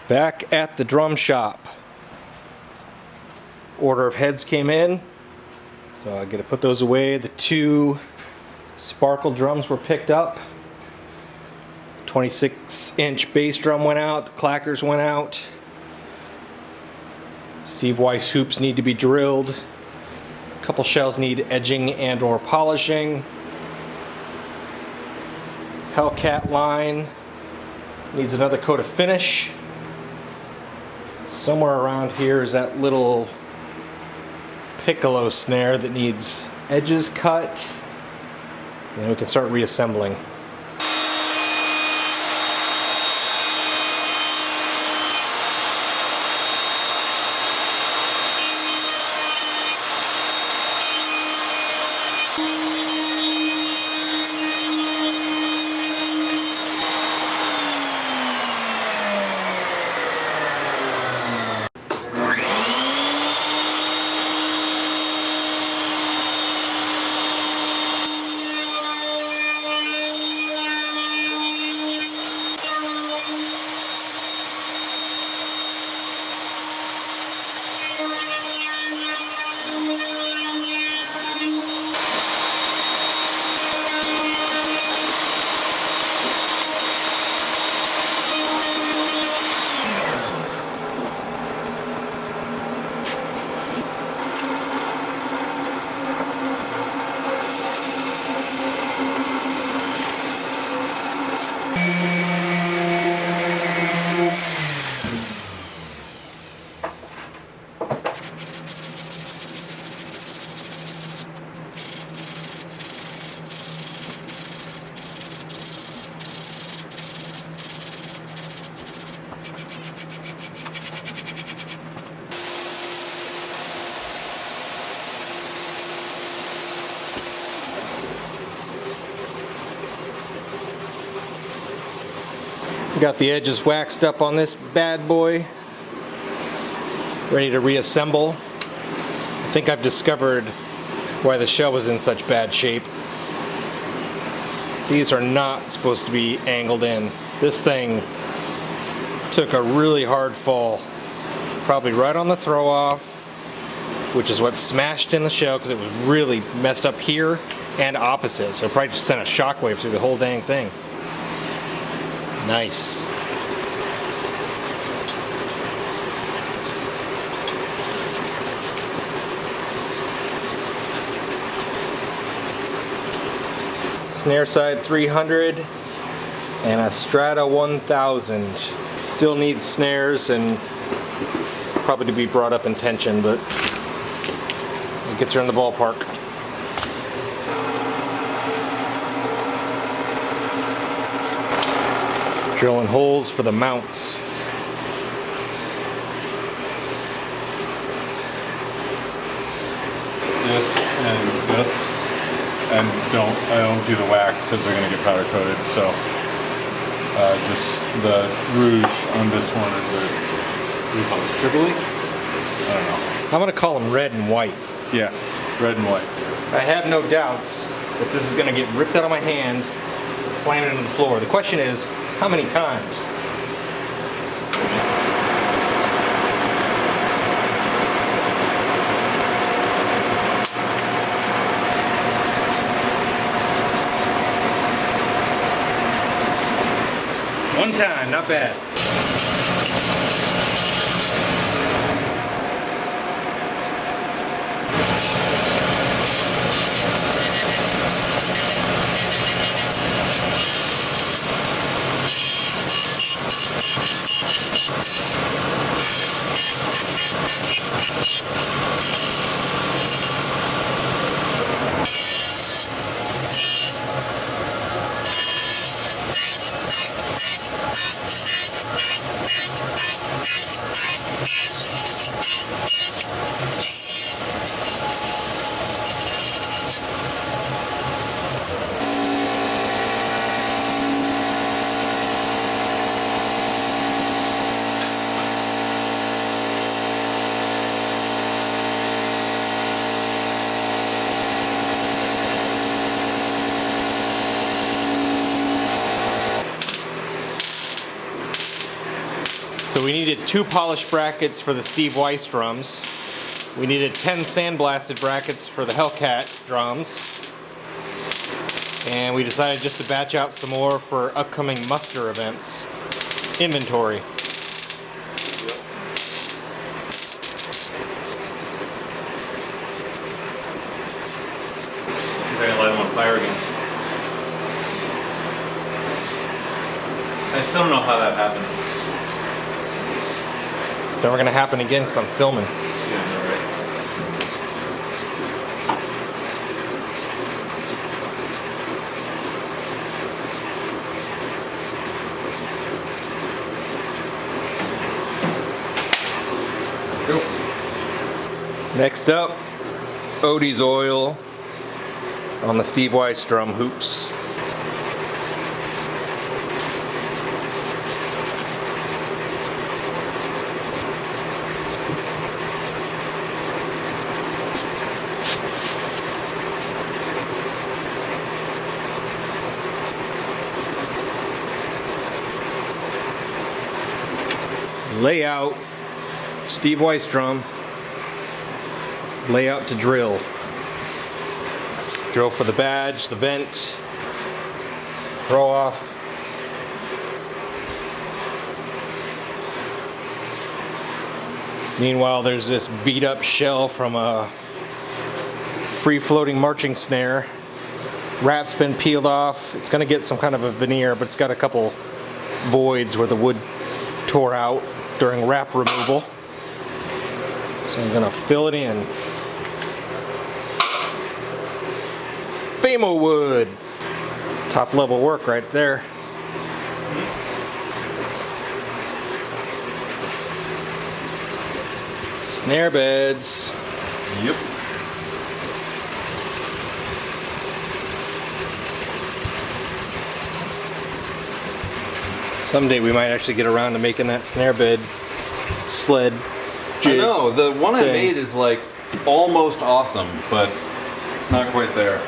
Back at the drum shop. Order of heads came in, so I gotta put those away. The 2 sparkle drums were picked up. 26-inch bass drum went out, the clackers went out. Steve Weiss hoops need to be drilled. A couple shells need edging and or polishing. Hellcat line needs another coat of finish. Somewhere around here is that little Piccolo snare that needs edges cut. And then we can start reassembling. Got the edges waxed up on this bad boy. Ready to reassemble. I think I've discovered why the shell was in such bad shape. These are not supposed to be angled in. This thing took a really hard fall. Probably right on the throw off, which is what smashed in the shell because it was really messed up here and opposite. So it probably just sent a shockwave through the whole dang thing. Nice. Snare side 300 and a Strata 1000. Still needs snares and probably to be brought up in tension, but it gets her in the ballpark. Drilling holes for the mounts. This and this, and I don't do the wax because they're going to get powder coated. So just the rouge on this one, or the what do you call this, Tripoli? I don't know. I'm going to call them red and white. Yeah, red and white. I have no doubts that this is going to get ripped out of my hand, slammed into the floor. The question is, how many times? One time, not bad. So we needed 2 polished brackets for the Steve Weiss drums. We needed 10 sandblasted brackets for the Hellcat drums. And we decided just to batch out some more for upcoming muster events. Inventory. See if I can light them on fire again. I still don't know how that happened. It's never gonna happen again because I'm filming. Yeah, I know, right? Next up, Odie's oil on the Steve Weiss drum hoops. Layout, Steve Weiss drum. Layout to drill. Drill for the badge, the vent, throw off. Meanwhile, there's this beat up shell from a free floating marching snare. Wrap's been peeled off. It's gonna get some kind of a veneer, but it's got a couple voids where the wood tore out during wrap removal. So I'm gonna fill it in. Famo wood. Top level work right there. Snare beds. Yep. Someday we might actually get around to making that snare bed sled I know, the one I thing. made is like almost awesome, but it's not quite there.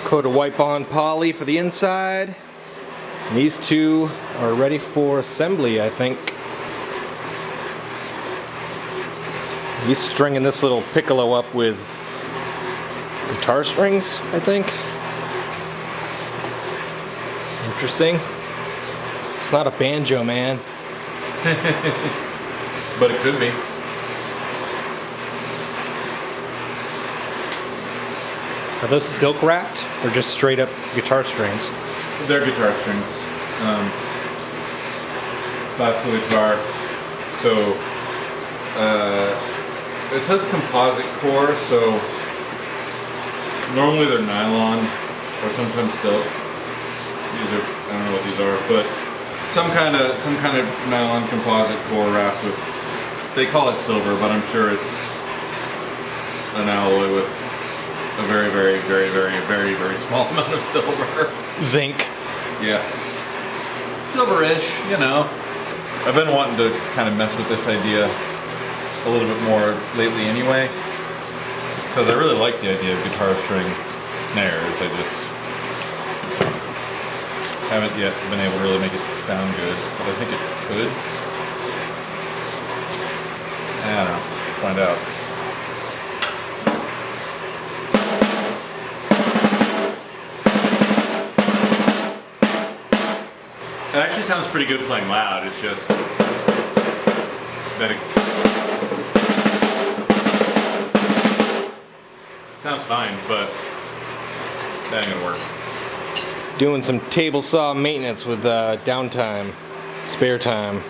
Coat of wipe-on poly for the inside. And these two are ready for assembly, I think. He's stringing this little Piccolo up with guitar strings, I think. Interesting. It's not a banjo, man. But it could be. Are those silk wrapped or just straight up guitar strings? They're guitar strings. Classical guitar. So, it says composite core, so normally they're nylon or sometimes silk. These are, I don't know what these are, but some kind of nylon composite core wrapped with, they call it silver, but I'm sure it's an alloy with a very, very, very, very, very, very small amount of silver. Zinc. Yeah. Silverish, you know. I've been wanting to kind of mess with this idea a little bit more lately anyway. Because I really like the idea of guitar string snares. I just haven't yet been able to really make it sound good. But I think it could. I don't know. Find out. It actually sounds pretty good playing loud, it's just that it sounds fine, but that ain't gonna work. Doing some table saw maintenance with downtime, spare time.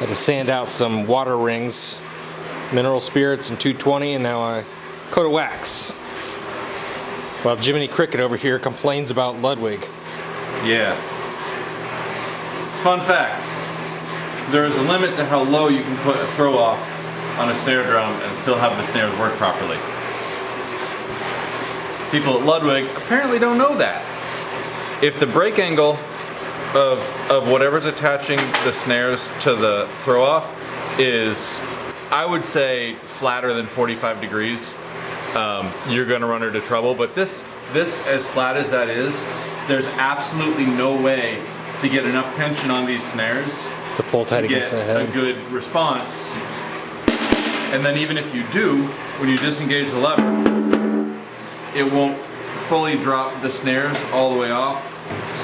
Had to sand out some water rings, mineral spirits and 220, and now a coat of wax. While Jiminy Cricket over here complains about Ludwig. Yeah. Fun fact, there is a limit to how low you can put a throw off on a snare drum and still have the snares work properly. People at Ludwig apparently don't know that. If the break angle of whatever's attaching the snares to the throw off is, I would say, flatter than 45 degrees, you're gonna run into trouble. But this this, as flat as that is, there's absolutely no way to get enough tension on these snares To pull tight to get against the head. a good response. And then even if you do, when you disengage the lever, it won't fully drop the snares all the way off.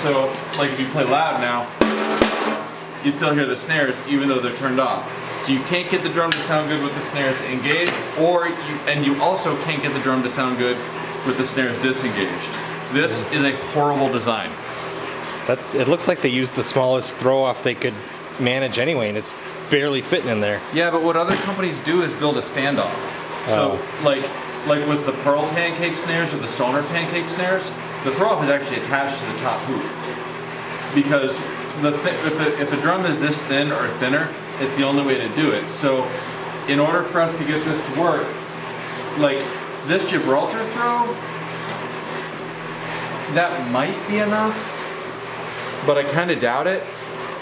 So, like if you play loud now, you still hear the snares even though they're turned off. So you can't get the drum to sound good with the snares engaged, and you also can't get the drum to sound good with the snares disengaged. This is a horrible design. That it looks like they used the smallest throw off they could manage anyway, and it's barely fitting in there. Yeah, but what other companies do is build a standoff. So like with the Pearl pancake snares or the Sonar pancake snares, the throw off is actually attached to the top hoop. Because if a drum is this thin or thinner, it's the only way to do it. So in order for us to get this to work, like this Gibraltar throw, that might be enough, but I kind of doubt it.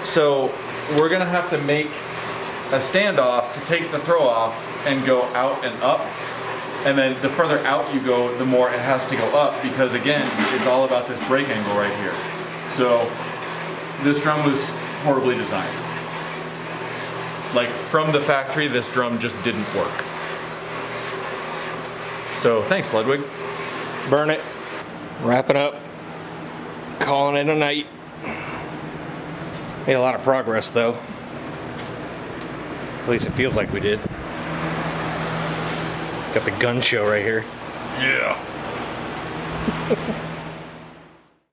So we're gonna have to make a standoff to take the throw off and go out and up. And then the further out you go, the more it has to go up, because again, it's all about this break angle right here. So this drum was horribly designed. Like from the factory, this drum just didn't work. So thanks, Ludwig. Burn it. Wrapping up. Calling it a night. Made a lot of progress though. At least it feels like we did. Got the gun show right here. Yeah.